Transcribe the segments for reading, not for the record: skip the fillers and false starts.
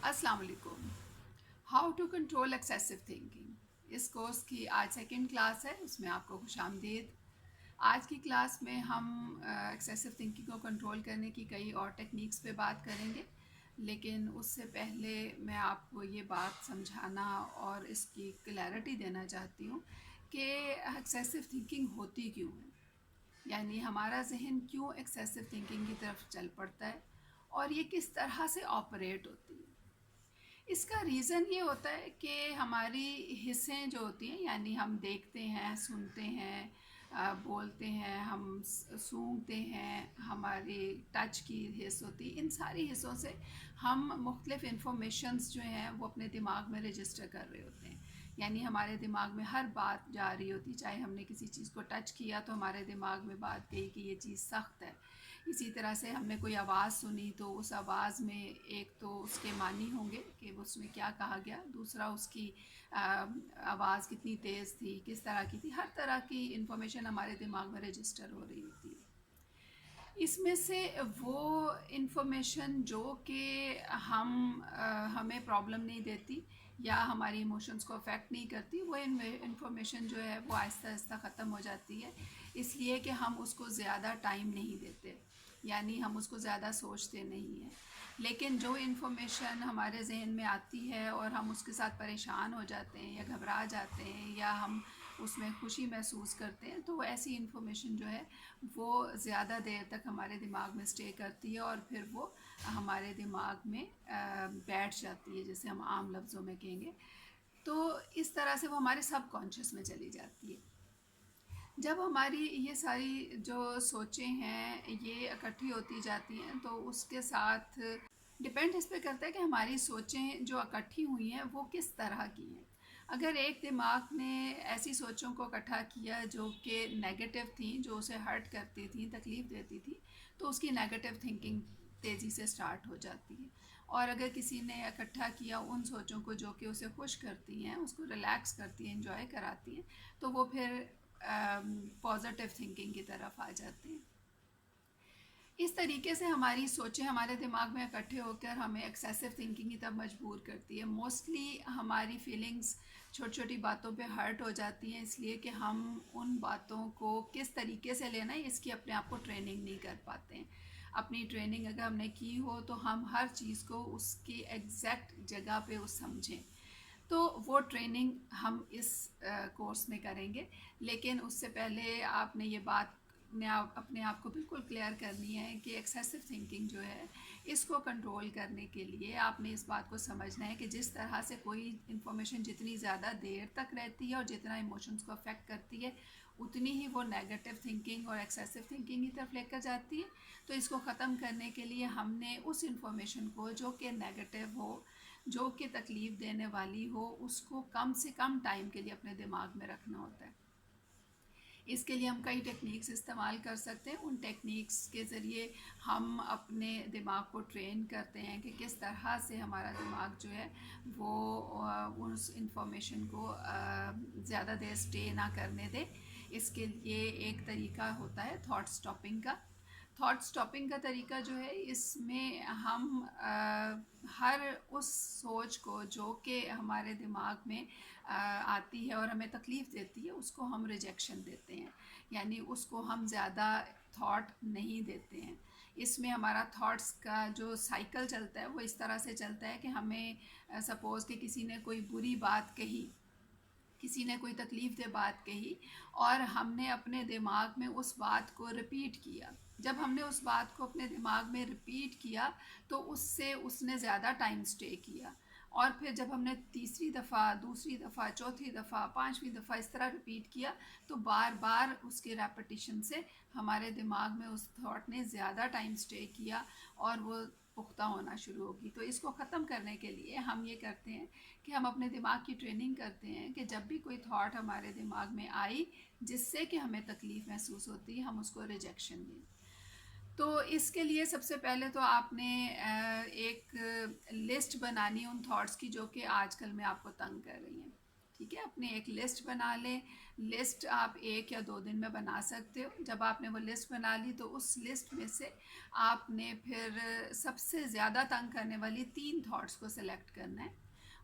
अस्सलाम वालेकुम। How to control excessive thinking, इस कोर्स की आज सेकंड क्लास है, उसमें आपको खुशामदीद। आज की क्लास में हम एक्सेसिव थिंकिंग को कंट्रोल करने की कई और टेक्निक्स पे बात करेंगे, लेकिन उससे पहले मैं आपको ये बात समझाना और इसकी क्लैरिटी देना चाहती हूँ कि एक्सेसिव थिंकिंग होती क्यों है, यानी हमारा जहन क्यों एक्सेसिव थिंकिंग की तरफ चल पड़ता है और ये किस तरह से ऑपरेट होती है। इसका रीज़न ये होता है कि हमारी हिस्सें जो होती हैं, यानी हम देखते हैं, सुनते हैं, बोलते हैं, हम सूंघते हैं, हमारी टच की हिस्स होती है, इन सारी हिस्सों से हम मुख्तलिफ इंफॉर्मेशंस जो हैं वो अपने दिमाग में रजिस्टर कर रहे होते हैं। यानी हमारे दिमाग में हर बात जा रही होती, चाहे हमने किसी चीज़ को टच किया तो हमारे दिमाग में बात गई कि ये चीज़ सख्त है। इसी तरह से हमने कोई आवाज़ सुनी तो उस आवाज़ में एक तो उसके मानी होंगे कि उसमें क्या कहा गया, दूसरा उसकी आवाज़ कितनी तेज़ थी, किस तरह की थी, हर तरह की इंफॉर्मेशन हमारे दिमाग में रजिस्टर हो रही होती है। इसमें से वो इंफॉर्मेशन जो कि हमें प्रॉब्लम नहीं देती या हमारी इमोशंस को अफेक्ट नहीं करती, वो इंफॉर्मेशन जो है वो आहिस्ता आहिस्ता ख़त्म हो जाती है, इसलिए कि हम उसको ज़्यादा टाइम नहीं देते, यानी हम उसको ज़्यादा सोचते नहीं हैं। लेकिन जो इन्फॉर्मेशन हमारे जहन में आती है और हम उसके साथ परेशान हो जाते हैं या घबरा जाते हैं या हम उसमें खुशी महसूस करते हैं, तो ऐसी इन्फॉर्मेशन जो है वो ज़्यादा देर तक हमारे दिमाग में स्टे करती है और फिर वो हमारे दिमाग में बैठ जाती है, जैसे हम आम लफ्ज़ों में कहेंगे। तो इस तरह से वो हमारे सब कॉन्शियस में चली जाती है। जब हमारी ये सारी जो सोचें हैं ये इकट्ठी होती जाती हैं, तो उसके साथ डिपेंड इस पे करता है कि हमारी सोचें जो इकट्ठी हुई हैं वो किस तरह की हैं। अगर एक दिमाग ने ऐसी सोचों को इकट्ठा किया जो कि नेगेटिव थी, जो उसे हर्ट करती थी, तकलीफ़ देती थी, तो उसकी नेगेटिव थिंकिंग तेज़ी से स्टार्ट हो जाती है। और अगर किसी ने इकट्ठा किया उन सोचों को जो कि उसे खुश करती हैं, उसको रिलैक्स करती हैं, इंजॉय कराती हैं, तो वो फिर पॉजिटिव थिंकिंग की तरफ आ जाते हैं। इस तरीके से हमारी सोचें हमारे दिमाग में इकट्ठे होकर हमें एक्सेसिव थिंकिंग की तरफ मजबूर करती है। मोस्टली हमारी फीलिंग्स छोटी छोटी बातों पे हर्ट हो जाती हैं, इसलिए कि हम उन बातों को किस तरीके से लेना है इसकी अपने आप को ट्रेनिंग नहीं कर पाते हैं। अपनी ट्रेनिंग अगर हमने की हो तो हम हर चीज़ को उसकी एग्जैक्ट जगह पे उस समझें। तो वो ट्रेनिंग हम इस कोर्स में करेंगे, लेकिन उससे पहले आपने ये बात ने आप अपने आप को बिल्कुल क्लियर करनी है कि एक्सेसिव थिंकिंग जो है इसको कंट्रोल करने के लिए आपने इस बात को समझना है कि जिस तरह से कोई इन्फॉर्मेशन जितनी ज़्यादा देर तक रहती है और जितना इमोशंस को अफेक्ट करती है, उतनी ही वो नेगेटिव थिंकिंग और एक्सेसिव थिंकिंग की तरफ लेकर जाती है। तो इसको ख़त्म करने के लिए हमने उस इन्फॉर्मेशन को जो कि नेगेटिव हो, जो कि तकलीफ़ देने वाली हो, उसको कम से कम टाइम के लिए अपने दिमाग में रखना होता है। इसके लिए हम कई टेक्निक्स इस्तेमाल कर सकते हैं। उन टेक्निक्स के ज़रिए हम अपने दिमाग को ट्रेन करते हैं कि किस तरह से हमारा दिमाग जो है वो उस इंफॉर्मेशन को ज़्यादा देर स्टे ना करने दे। इसके लिए एक तरीका होता है थॉट स्टॉपिंग का। थॉट स्टॉपिंग का तरीका जो है, इसमें हम हर उस सोच को जो कि हमारे दिमाग में आती है और हमें तकलीफ़ देती है, उसको हम रिजेक्शन देते हैं, यानी उसको हम ज़्यादा थॉट नहीं देते हैं। इसमें हमारा थॉट्स का जो साइकिल चलता है वो इस तरह से चलता है कि हमें सपोज़ कि किसी ने कोई बुरी बात कही, किसी ने कोई तकलीफ़ दे बात कही और हमने अपने दिमाग में उस बात को रिपीट किया। जब हमने उस बात को अपने दिमाग में रिपीट किया तो उससे उसने ज़्यादा टाइम स्टे किया, और फिर जब हमने तीसरी दफ़ा, दूसरी दफ़ा, चौथी दफ़ा, पांचवी दफ़ा इस तरह रिपीट किया, तो बार बार उसके रेपिटिशन से हमारे दिमाग में उस थॉट ने ज़्यादा टाइम स्टे किया और वो पुख्ता होना शुरू होगी। तो इसको ख़त्म करने के लिए हम ये करते हैं कि हम अपने दिमाग की ट्रेनिंग करते हैं कि जब भी कोई थॉट हमारे दिमाग में आई जिससे कि हमें तकलीफ़ महसूस होती है, हम उसको रिजेक्शन दें। तो इसके लिए सबसे पहले तो आपने एक लिस्ट बनानी है उन थॉट्स की जो कि आजकल में आपको तंग कर रही हैं। ठीक है, अपनी एक लिस्ट बना लें। लिस्ट आप 1 या 2 दिन में बना सकते हो। जब आपने वो लिस्ट बना ली तो उस लिस्ट में से आपने फिर सबसे ज़्यादा तंग करने वाली 3 थॉट्स को सिलेक्ट करना है।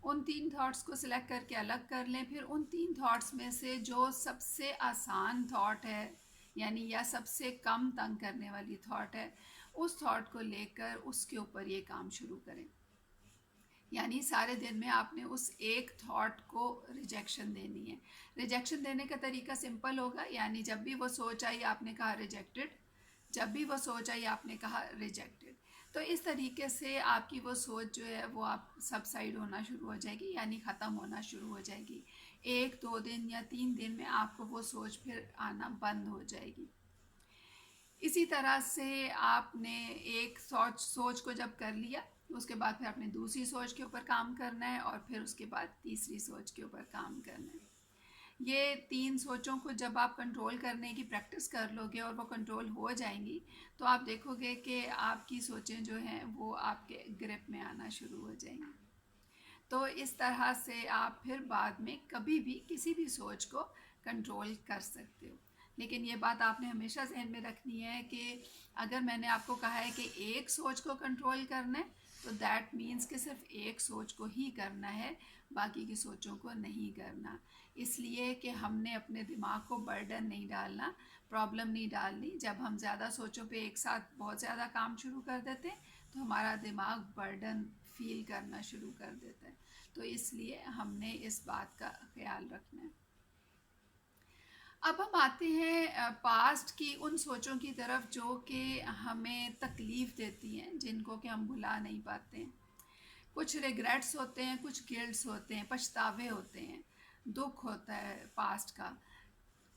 उन 3 थॉट्स को सिलेक्ट करके अलग कर लें। फिर उन 3 थॉट्स में से जो सबसे आसान थॉट है, यानी या सबसे कम तंग करने वाली थॉट है, उस थॉट को लेकर उसके ऊपर ये काम शुरू करें। यानी सारे दिन में आपने उस एक थॉट को रिजेक्शन देनी है। रिजेक्शन देने का तरीका सिंपल होगा, यानी जब भी वो सोच आई आपने कहा रिजेक्टेड, जब भी वो सोच आई आपने कहा रिजेक्टेड। तो इस तरीके से आपकी वो सोच जो है वो आप सबसाइड होना शुरू हो जाएगी, यानी ख़त्म होना शुरू हो जाएगी। 1 2 दिन या 3 दिन में आपको वो सोच फिर आना बंद हो जाएगी। इसी तरह से आपने एक सोच को जब कर लिया, उसके बाद फिर आपने दूसरी सोच के ऊपर काम करना है और फिर उसके बाद तीसरी सोच के ऊपर काम करना है। ये 3 सोचों को जब आप कंट्रोल करने की प्रैक्टिस कर लोगे और वो कंट्रोल हो जाएंगी, तो आप देखोगे कि आपकी सोचें जो हैं वो आपके ग्रिप में आना शुरू हो जाएंगी। तो इस तरह से आप फिर बाद में कभी भी किसी भी सोच को कंट्रोल कर सकते हो। लेकिन ये बात आपने हमेशा जहन में रखनी है कि अगर मैंने आपको कहा है कि एक सोच को कंट्रोल करना है, तो दैट मीन्स कि सिर्फ एक सोच को ही करना है, बाकी की सोचों को नहीं करना। इसलिए कि हमने अपने दिमाग को बर्डन नहीं डालना, प्रॉब्लम नहीं डालनी। जब हम ज़्यादा सोचों पे एक साथ बहुत ज़्यादा काम शुरू कर देते हैं तो हमारा दिमाग बर्डन फील करना शुरू कर देता है। तो इसलिए हमने इस बात का ख्याल रखना है। अब हम आते हैं पास्ट की उन सोचों की तरफ जो कि हमें तकलीफ़ देती हैं, जिनको कि हम भुला नहीं पाते हैं। कुछ रिग्रेट्स होते हैं, कुछ गिल्ट्स होते हैं, पछतावे होते हैं, दुख होता है पास्ट का।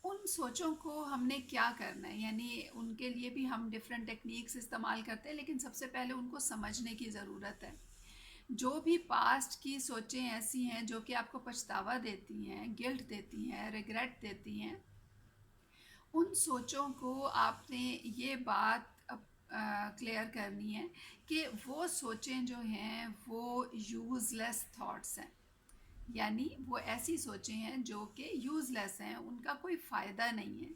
उन सोचों को हमने क्या करना है, यानी उनके लिए भी हम डिफरेंट टेक्निक्स इस्तेमाल करते हैं, लेकिन सबसे पहले उनको समझने की ज़रूरत है। जो भी पास्ट की सोचें ऐसी हैं जो कि आपको पछतावा देती हैं, गिल्ट देती हैं, रिग्रेट देती हैं, उन सोचों को आपने ये बात क्लियर करनी है कि वो सोचें जो हैं वो यूज़लेस थॉट्स हैं। यानी वो ऐसी सोचें हैं जो कि यूज़लेस हैं, उनका कोई फ़ायदा नहीं है।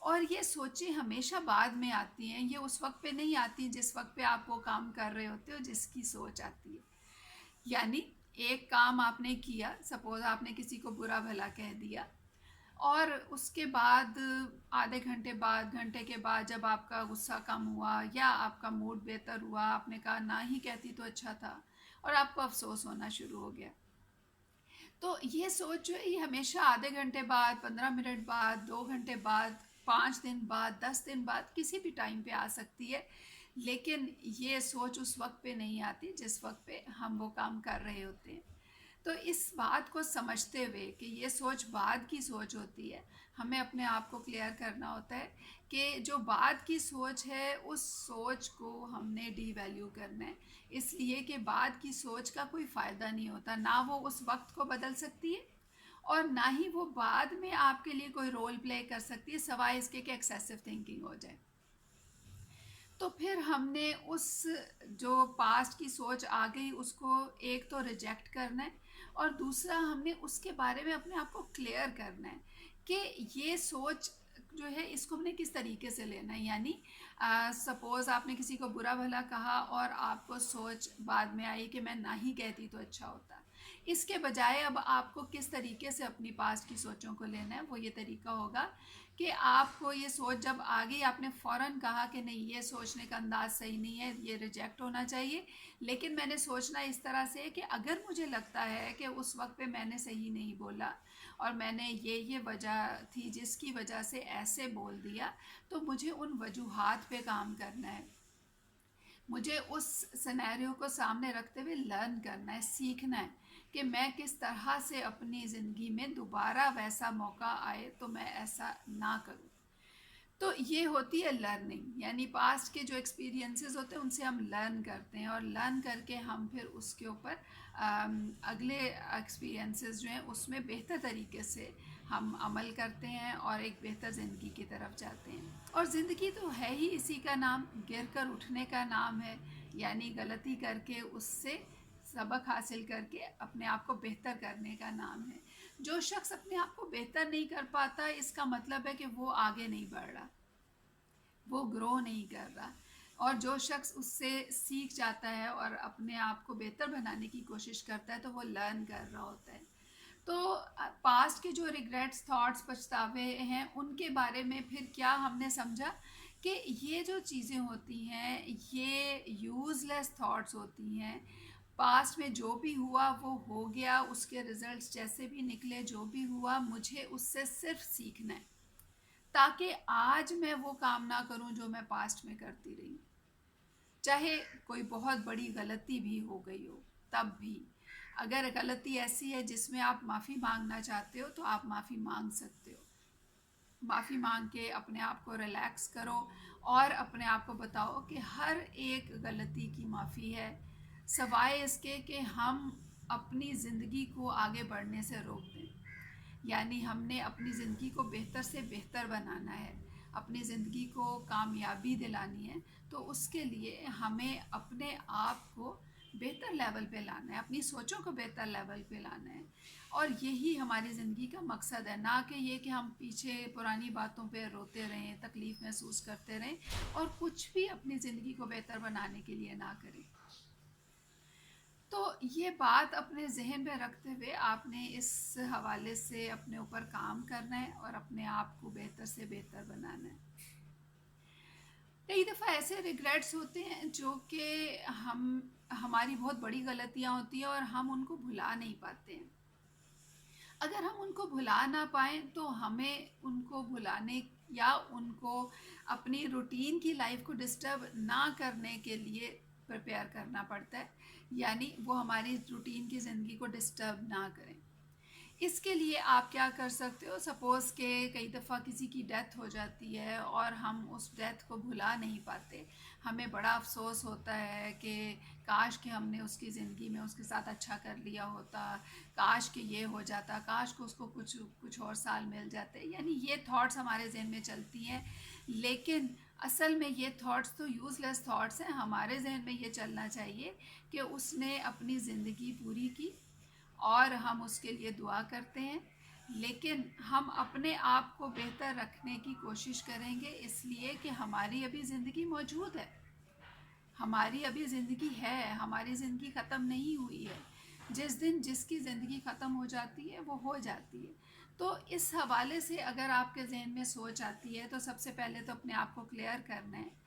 और ये सोचें हमेशा बाद में आती हैं, ये उस वक्त पे नहीं आती जिस वक्त पे आप वो काम कर रहे होते हो जिसकी सोच आती है। यानी एक काम आपने किया, सपोज़ आपने किसी को बुरा भला कह दिया, और उसके बाद आधे घंटे बाद, घंटे के बाद जब आपका गुस्सा कम हुआ या आपका मूड बेहतर हुआ, आपने कहा ना ही कहती तो अच्छा था, और आपको अफसोस होना शुरू हो गया। तो ये सोच जो है ये हमेशा आधे घंटे बाद, 15 मिनट बाद, 2 घंटे बाद, 5 दिन बाद, 10 दिन बाद, किसी भी टाइम पे आ सकती है। लेकिन ये सोच उस वक्त पे नहीं आती जिस वक्त पे हम वो काम कर रहे होते हैं। तो इस बात को समझते हुए कि ये सोच बाद की सोच होती है, हमें अपने आप को क्लियर करना होता है कि जो बाद की सोच है उस सोच को हमने डीवैल्यू करना है। इसलिए कि बाद की सोच का कोई फ़ायदा नहीं होता, ना वो उस वक्त को बदल सकती है और ना ही वो बाद में आपके लिए कोई रोल प्ले कर सकती है, सवाए इसके कि एक्सेसिव थिंकिंग हो जाए। तो फिर हमने उस जो पास्ट की सोच आ गई उसको एक तो रिजेक्ट करना है, और दूसरा हमने उसके बारे में अपने आप को क्लियर करना है कि ये सोच जो है इसको हमने किस तरीके से लेना है। यानी सपोज़ आपने किसी को बुरा भला कहा और आपको सोच बाद में आई कि मैं ना ही कहती तो अच्छा होता। इसके बजाय अब आपको किस तरीके से अपनी पास्ट की सोचों को लेना है, वो ये तरीका होगा कि आपको ये सोच जब आ गई, आपने फ़ौरन कहा कि नहीं, ये सोचने का अंदाज़ सही नहीं है, ये रिजेक्ट होना चाहिए। लेकिन मैंने सोचना इस तरह से कि अगर मुझे लगता है कि उस वक्त पे मैंने सही नहीं बोला और मैंने ये वजह थी जिसकी वजह से ऐसे बोल दिया, तो मुझे उन वजूहात पे काम करना है। मुझे उस सिनेरियो को सामने रखते हुए लर्न करना है, सीखना है कि मैं किस तरह से अपनी ज़िंदगी में दोबारा वैसा मौका आए तो मैं ऐसा ना करूं। तो ये होती है लर्निंग, यानी पास्ट के जो एक्सपीरियंसेस होते हैं उनसे हम लर्न करते हैं, और लर्न करके हम फिर उसके ऊपर अगले एक्सपीरियंसेस जो हैं उसमें बेहतर तरीके से हम अमल करते हैं और एक बेहतर ज़िंदगी की तरफ जाते हैं। और ज़िंदगी तो है ही इसी का नाम, गिर कर उठने का नाम है। यानी गलती करके उससे सबक हासिल करके अपने आप को बेहतर करने का नाम है। जो शख्स अपने आप को बेहतर नहीं कर पाता, इसका मतलब है कि वो आगे नहीं बढ़ रहा, वो ग्रो नहीं कर रहा। और जो शख्स उससे सीख जाता है और अपने आप को बेहतर बनाने की कोशिश करता है, तो वो लर्न कर रहा होता है। तो पास्ट के जो रिग्रेट्स, थॉट्स, पछतावे हैं, उनके बारे में फिर क्या हमने समझा कि ये जो चीज़ें होती हैं, ये यूज़लेस थॉट्स होती हैं। पास्ट में जो भी हुआ वो हो गया, उसके रिजल्ट्स जैसे भी निकले, जो भी हुआ, मुझे उससे सिर्फ सीखना है, ताकि आज मैं वो काम ना करूं जो मैं पास्ट में करती रही। चाहे कोई बहुत बड़ी गलती भी हो गई हो, तब भी अगर गलती ऐसी है जिसमें आप माफ़ी मांगना चाहते हो, तो आप माफ़ी मांग सकते हो। माफ़ी मांग के अपने आप को रिलैक्स करो और अपने आप को बताओ कि हर एक गलती की माफ़ी है, सवाए इसके कि हम अपनी ज़िंदगी को आगे बढ़ने से रोक दें। यानी हमने अपनी ज़िंदगी को बेहतर से बेहतर बनाना है, अपनी ज़िंदगी को कामयाबी दिलानी है, तो उसके लिए हमें अपने आप को बेहतर लेवल पे लाना है, अपनी सोचों को बेहतर लेवल पे लाना है। और यही हमारी ज़िंदगी का मकसद है, ना कि ये कि हम पीछे पुरानी बातों पे रोते रहें, तकलीफ़ महसूस करते रहें और कुछ भी अपनी ज़िंदगी को बेहतर बनाने के लिए ना करें। तो ये बात अपने जहन में रखते हुए आपने इस हवाले से अपने ऊपर काम करना है और अपने आप को बेहतर से बेहतर बनाना है। कई दफ़ा ऐसे रिग्रेट्स होते हैं जो कि हम हमारी बहुत बड़ी गलतियां होती हैं और हम उनको भुला नहीं पाते हैं। अगर हम उनको भुला ना पाएँ, तो हमें उनको भुलाने या उनको अपनी रूटीन की लाइफ को डिस्टर्ब ना करने के लिए प्रिपेयर करना पड़ता है। यानी वो हमारी रूटीन की ज़िंदगी को डिस्टर्ब ना करें। इसके लिए आप क्या कर सकते हो, सपोज़ के कई दफ़ा किसी की डेथ हो जाती है और हम उस डेथ को भुला नहीं पाते। हमें बड़ा अफ़सोस होता है कि काश कि हमने उसकी ज़िंदगी में उसके साथ अच्छा कर लिया होता, काश कि ये हो जाता, काश को उसको कुछ कुछ और साल मिल जाते। यानी ये थॉट्स हमारे ज़हन में चलती हैं, लेकिन असल में ये थॉट्स तो यूज़लेस थॉट्स हैं। हमारे ज़हन में ये चलना चाहिए कि उसने अपनी ज़िंदगी पूरी की और हम उसके लिए दुआ करते हैं, लेकिन हम अपने आप को बेहतर रखने की कोशिश करेंगे, इसलिए कि हमारी अभी ज़िंदगी मौजूद है, हमारी अभी ज़िंदगी है, हमारी ज़िंदगी ख़त्म नहीं हुई है। जिस दिन जिसकी ज़िंदगी ख़त्म हो जाती है वो हो जाती है। तो इस हवाले से अगर आपके जहन में सोच आती है, तो सबसे पहले तो अपने आप को क्लियर करना है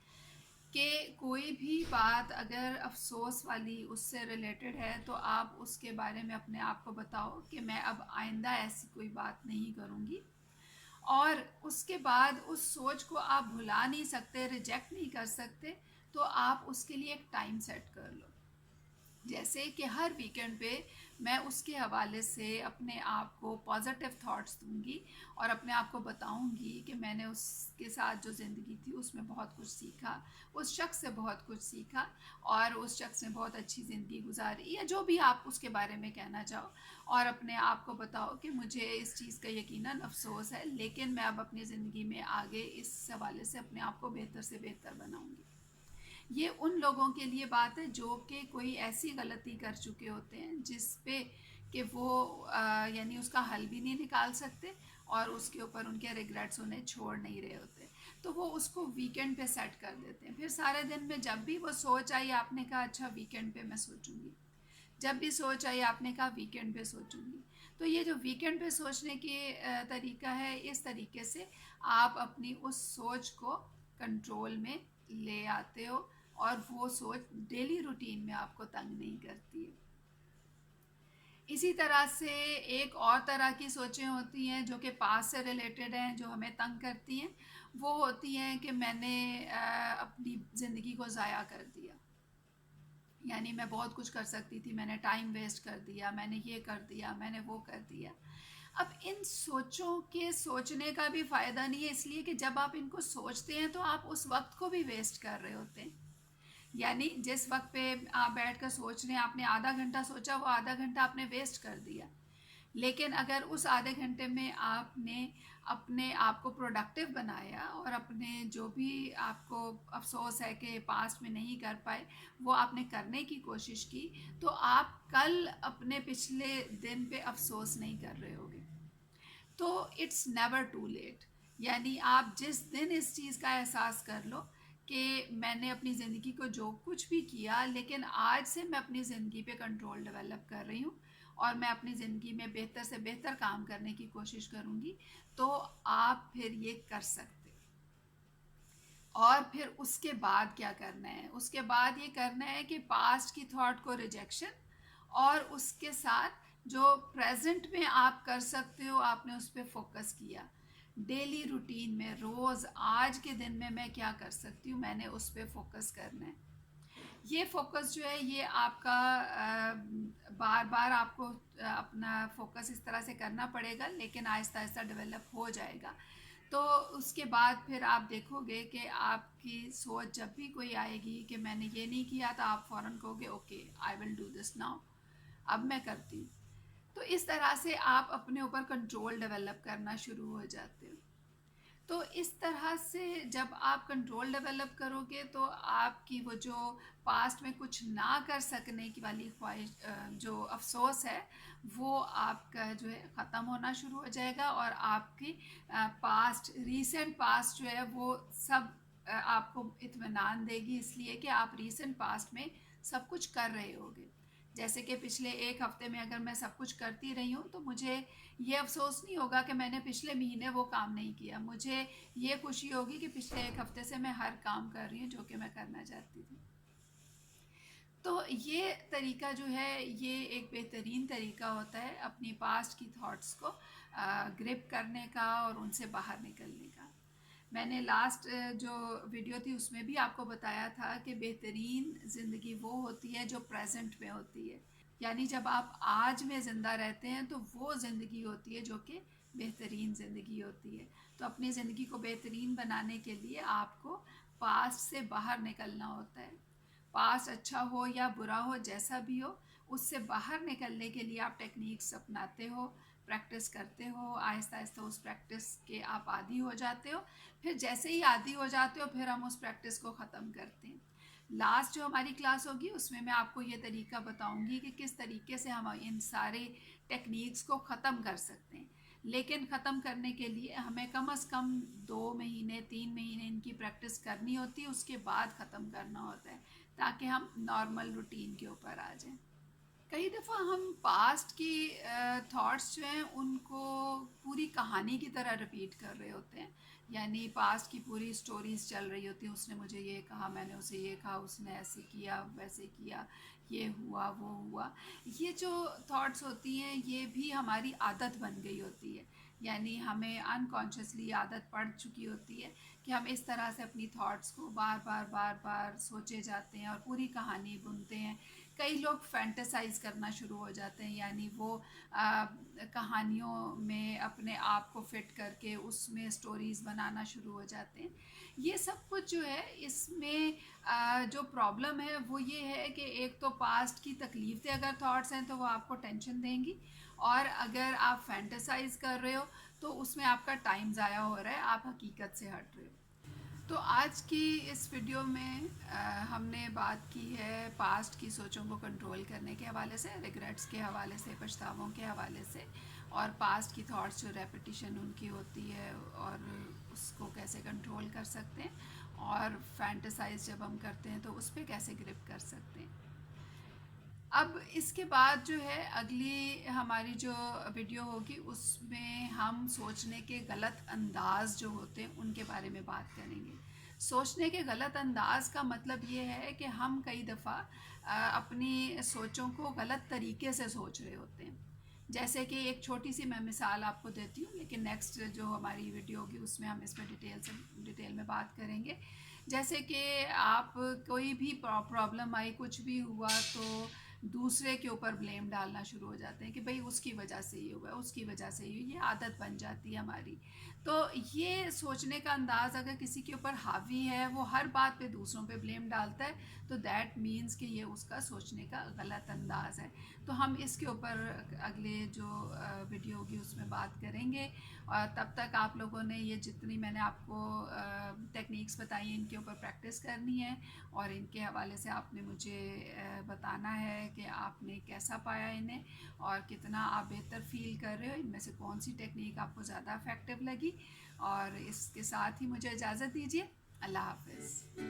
कि कोई भी बात अगर अफ़सोस वाली उससे रिलेटेड है, तो आप उसके बारे में अपने आप को बताओ कि मैं अब आइंदा ऐसी कोई बात नहीं करूँगी। और उसके बाद उस सोच को आप भुला नहीं सकते, रिजेक्ट नहीं कर सकते, तो आप उसके लिए एक टाइम सेट कर लो। जैसे कि हर वीकेंड पे मैं उसके हवाले से अपने आप को पॉजिटिव थॉट्स दूंगी और अपने आप को बताऊंगी कि मैंने उसके साथ जो ज़िंदगी थी उसमें बहुत कुछ सीखा, उस शख्स से बहुत कुछ सीखा और उस शख्स ने बहुत अच्छी ज़िंदगी गुजारी, या जो भी आप उसके बारे में कहना चाहो। और अपने आप को बताओ कि मुझे इस चीज़ का यकीनन अफसोस है, लेकिन मैं अब अपनी ज़िंदगी में आगे इस हवाले से अपने आप को बेहतर से बेहतर बनाऊंगी। ये उन लोगों के लिए बात है जो कि कोई ऐसी गलती कर चुके होते हैं जिस पे कि वो यानी उसका हल भी नहीं निकाल सकते और उसके ऊपर उनके रिग्रेट्स उन्हें छोड़ नहीं रहे होते। तो वो उसको वीकेंड पे सेट कर देते हैं। फिर सारे दिन में जब भी वो सोच आई, आपने कहा अच्छा वीकेंड पे मैं सोचूंगी, जब भी सोच आई आपने कहा वीकेंड पे सोचूंगी। तो ये जो वीकेंड पे सोचने की तरीका है, इस तरीके से आप अपनी उस सोच को कंट्रोल में ले आते हो और वो सोच डेली रूटीन में आपको तंग नहीं करती है। इसी तरह से एक और तरह की सोचें होती हैं जो कि पास से रिलेटेड हैं, जो हमें तंग करती हैं। वो होती हैं कि मैंने अपनी ज़िंदगी को ज़ाया कर दिया, यानी मैं बहुत कुछ कर सकती थी, मैंने टाइम वेस्ट कर दिया, मैंने ये कर दिया, मैंने वो कर दिया। अब इन सोचों के सोचने का भी फ़ायदा नहीं है, इसलिए कि जब आप इनको सोचते हैं तो आप उस वक्त को भी वेस्ट कर रहे होते हैं। यानी जिस वक्त पे आप बैठ कर सोच रहे हैं, आपने आधा घंटा सोचा, वो आधा घंटा आपने वेस्ट कर दिया। लेकिन अगर उस आधे घंटे में आपने अपने आप को प्रोडक्टिव बनाया और अपने जो भी आपको अफसोस है कि पास्ट में नहीं कर पाए वो आपने करने की कोशिश की, तो आप कल अपने पिछले दिन पे अफसोस नहीं कर रहे होगे। तो इट्स नेवर टू लेट। यानी आप जिस दिन इस चीज़ का एहसास कर लो कि मैंने अपनी ज़िंदगी को जो कुछ भी किया, लेकिन आज से मैं अपनी ज़िंदगी पे कंट्रोल डेवलप कर रही हूँ और मैं अपनी ज़िंदगी में बेहतर से बेहतर काम करने की कोशिश करूँगी, तो आप फिर ये कर सकते। और फिर उसके बाद क्या करना है? उसके बाद ये करना है कि पास्ट की थॉट को रिजेक्शन, और उसके साथ जो प्रेजेंट में आप कर सकते हो आपने उस पर फोकस किया। डेली रूटीन में रोज़ आज के दिन में मैं क्या कर सकती हूँ, मैंने उस पर फोकस करना है। ये फोकस जो है ये आपका बार बार आपको अपना फोकस इस तरह से करना पड़ेगा, लेकिन आहिस्ता आहिस्ता डेवलप हो जाएगा। तो उसके बाद फिर आप देखोगे कि आपकी सोच जब भी कोई आएगी कि मैंने ये नहीं किया, तो आप फ़ौरन कहोगे okay I will do this now, अब मैं करती हूँ। तो इस तरह से आप अपने ऊपर कंट्रोल डेवलप करना शुरू हो जाते हो। तो इस तरह से जब आप कंट्रोल डेवलप करोगे तो आपकी वो जो पास्ट में कुछ ना कर सकने की वाली ख्वाहिश, जो अफसोस है, वो आपका जो है ख़त्म होना शुरू हो जाएगा। और आपकी पास्ट रीसेंट पास्ट जो है वो सब आपको इत्मीनान देगी, इसलिए कि आप रीसेंट पास्ट में सब कुछ कर रहे होगे। जैसे कि पिछले एक हफ्ते में अगर मैं सब कुछ करती रही हूँ, तो मुझे ये अफसोस नहीं होगा कि मैंने पिछले महीने वो काम नहीं किया। मुझे ये खुशी होगी कि पिछले एक हफ्ते से मैं हर काम कर रही हूँ जो कि मैं करना चाहती थी। तो ये तरीका जो है ये एक बेहतरीन तरीका होता है अपनी पास्ट की थॉट्स को ग्रिप करने का और उनसे बाहर निकलने का। मैंने लास्ट जो वीडियो थी उसमें भी आपको बताया था कि बेहतरीन ज़िंदगी वो होती है जो प्रेजेंट में होती है। यानी जब आप आज में ज़िंदा रहते हैं तो वो ज़िंदगी होती है जो कि बेहतरीन ज़िंदगी होती है। तो अपनी ज़िंदगी को बेहतरीन बनाने के लिए आपको पास्ट से बाहर निकलना होता है। पास्ट अच्छा हो या बुरा हो, जैसा भी हो, उससे बाहर निकलने के लिए आप टेक्निक्स अपनाते हो, प्रैक्टिस करते हो। आहिस्ता आहिस्ता उस प्रैक्टिस के आप आदी हो जाते हो। फिर जैसे ही आदी हो जाते हो फिर हम उस प्रैक्टिस को ख़त्म करते हैं। लास्ट जो हमारी क्लास होगी उसमें मैं आपको ये तरीका बताऊंगी कि किस तरीके से हम इन सारे टेक्निक्स को ख़त्म कर सकते हैं। लेकिन ख़त्म करने के लिए हमें कम से कम 2 महीने 3 महीने इनकी प्रैक्टिस करनी होती है, उसके बाद ख़त्म करना होता है, ताकि हम नॉर्मल रूटीन के ऊपर आ जाएं। कई दफ़ा हम पास्ट की थॉट्स जो हैं उनको पूरी कहानी की तरह रिपीट कर रहे होते हैं। यानी पास्ट की पूरी स्टोरीज चल रही होती हैं, उसने मुझे ये कहा, मैंने उसे ये कहा, उसने ऐसे किया वैसे किया, ये हुआ वो हुआ। ये जो थॉट्स होती हैं ये भी हमारी आदत बन गई होती है। यानी हमें अनकॉन्शियसली आदत पड़ चुकी होती है कि हम इस तरह से अपनी थॉट्स को बार बार सोचे जाते हैं और पूरी कहानी बुनते हैं। कई लोग फैंटेसाइज करना शुरू हो जाते हैं, यानी वो कहानियों में अपने आप को फिट करके उसमें स्टोरीज़ बनाना शुरू हो जाते हैं। ये सब कुछ जो है इसमें जो प्रॉब्लम है वो ये है कि एक तो पास्ट की तकलीफ़ें अगर थॉट्स हैं तो वो आपको टेंशन देंगी, और अगर आप फैंटेसाइज कर रहे हो तो उसमें आपका टाइम ज़ाया हो रहा है, आप हकीकत से हट रहे हो। तो आज की इस वीडियो में हमने बात की है पास्ट की सोचों को कंट्रोल करने के हवाले से, रिग्रेट्स के हवाले से, पछतावों के हवाले से, और पास्ट की थॉट्स जो रेपिटिशन उनकी होती है और उसको कैसे कंट्रोल कर सकते हैं, और फैंटेसाइज जब हम करते हैं तो उस पर कैसे ग्रिप कर सकते हैं। अब इसके बाद जो है अगली हमारी जो वीडियो होगी उसमें हम सोचने के गलत अंदाज जो होते हैं उनके बारे में बात करेंगे। सोचने के गलत अंदाज का मतलब ये है कि हम कई दफ़ा अपनी सोचों को गलत तरीके से सोच रहे होते हैं। जैसे कि एक छोटी सी मैं मिसाल आपको देती हूँ, लेकिन नेक्स्ट जो हमारी वीडियो होगी उसमें हम इस पर डिटेल में बात करेंगे। जैसे कि आप कोई भी प्रॉब्लम आई, कुछ भी हुआ, तो दूसरे के ऊपर ब्लेम डालना शुरू हो जाते हैं कि भाई उसकी वजह से ये हुआ, उसकी वजह से ये आदत बन जाती है हमारी। तो ये सोचने का अंदाज़ अगर किसी के ऊपर हावी है, वो हर बात पे दूसरों पे ब्लेम डालता है, तो दैट मीन्स कि ये उसका सोचने का गलत अंदाज़ है। तो हम इसके ऊपर अगले जो वीडियो होगी उसमें बात करेंगे। और तब तक आप लोगों ने ये जितनी मैंने आपको टेक्निक्स बताई हैं इनके ऊपर प्रैक्टिस करनी है, और इनके हवाले से आपने मुझे बताना है कि आपने कैसा पाया इन्हें और कितना आप बेहतर फील कर रहे हो, इनमें से कौन सी टेक्निक आपको ज़्यादा इफ़ेक्टिव लगी। और इसके साथ ही मुझे इजाज़त दीजिए। अल्लाह हाफ़िज़।